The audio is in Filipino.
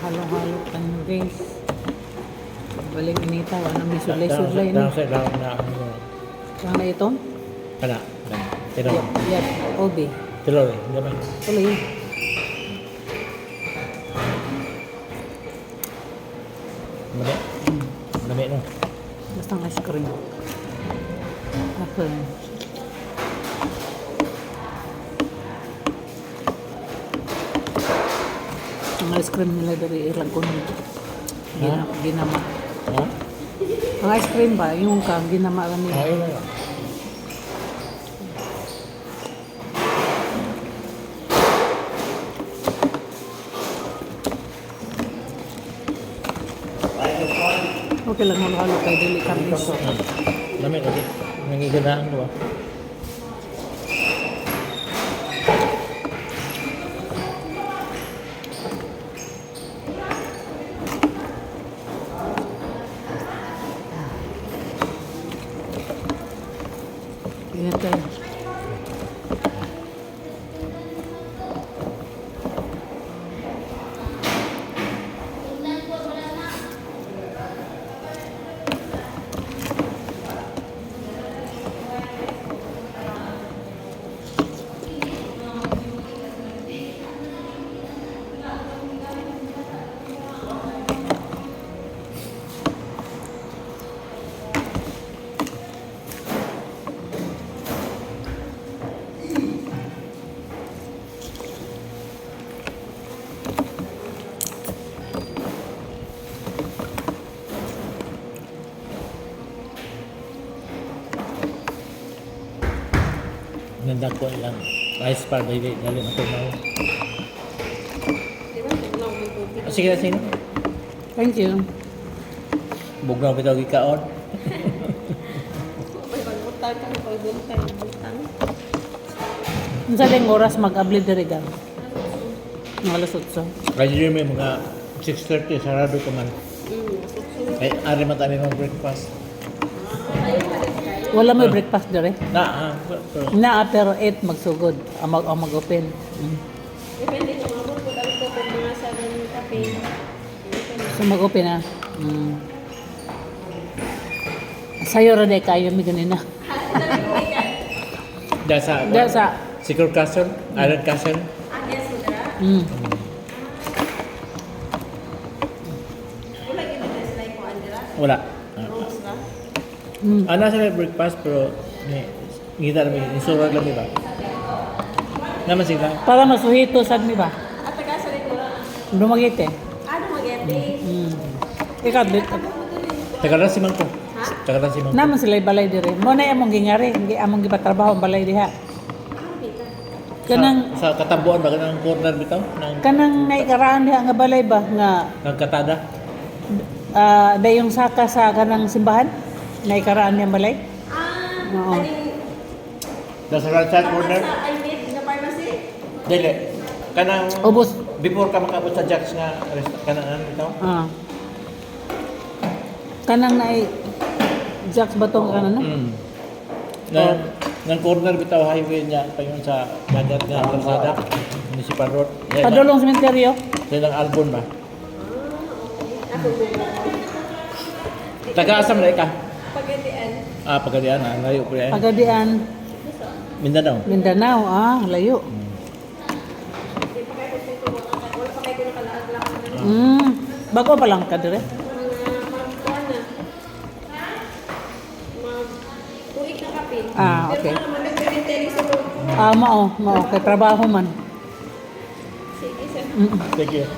halo-halo kan guys. Balik inita, wala may sulay-sulay na. Sa daw na ano. Ang na ito? Kana. Pero Yap, obi. telur, gaman. Tuloy. Mali. Mali no. Basta ang ice cream. Okay. Ang ice cream nila dari ilang kun. Ginama. Ha? Ang ice cream ba? Yung kang ginama lang nila. Ayun na. Okay lang halo-halo kay dili karniso. Lami lagi. Nangiganahan ko ba? Ingat tayo. Nandako lang. Ice pa dali na to na. Sige na sino. Thank you. Bugnaw bitaw gikaon. Unsa ding oras mag-abli diri gang? Mga alas 8. Kaya may mga 6:30 sarado ka man. Ay ari man tani ng breakfast. Wala may breakfast diri. Na pero Na pero 8 magsugod. Ang mag-open. Depende kung mabot ko dapat ko kung mga sa ganun kape. So mag-open na. Sayo ra day kayo mi ganina. dasa Dasa. Secure Castle, Island Castle. Yes, sudara. Wala gid na sila ko andira. Wala. Rooms na. Ana sa breakfast pero ni ngita namin insurad lang ba. Naman sila. Para masuhito sad mi ba? At taga sa rin ko. Dumagite. Ano magete? Ikaw dit. Tagalan si Mangko. Tagalan si Mangko. Naman sila balay diri. Mo na among gingari, hindi among gipatrabaho ang balay diha. Kanang Sa katambuan ba kanang corner bitaw nang kanang naikaraan diha nga balay ba nga katada. dayong saka sa kanang simbahan naikaraan niya balay. Oo. Sa right side corner. Sa I need na pharmacy. Dili. Kanang Ubos. before ka makabot sa Jack's nga kanang ano bitaw. Kanang nai Jacks batong kanan na. Nang corner bitaw highway niya payon sa dagat nga kalsada municipal road. Padulong sementeryo. Silang albon ba? Ako mo. Taga-asam na ka? Pagadian. Pagadian layo po yan. Pagadian, Mindanao. Mindanao, layo. Di pa kayo kung wala pa kayo nakalaag-laag. Bago pa lang ka dire. Mga magkuhan na. Tuig na kape. Okay. Pero mga nagpipinteli sa loob. Mao kay trabaho man. Sige, sir. Thank you.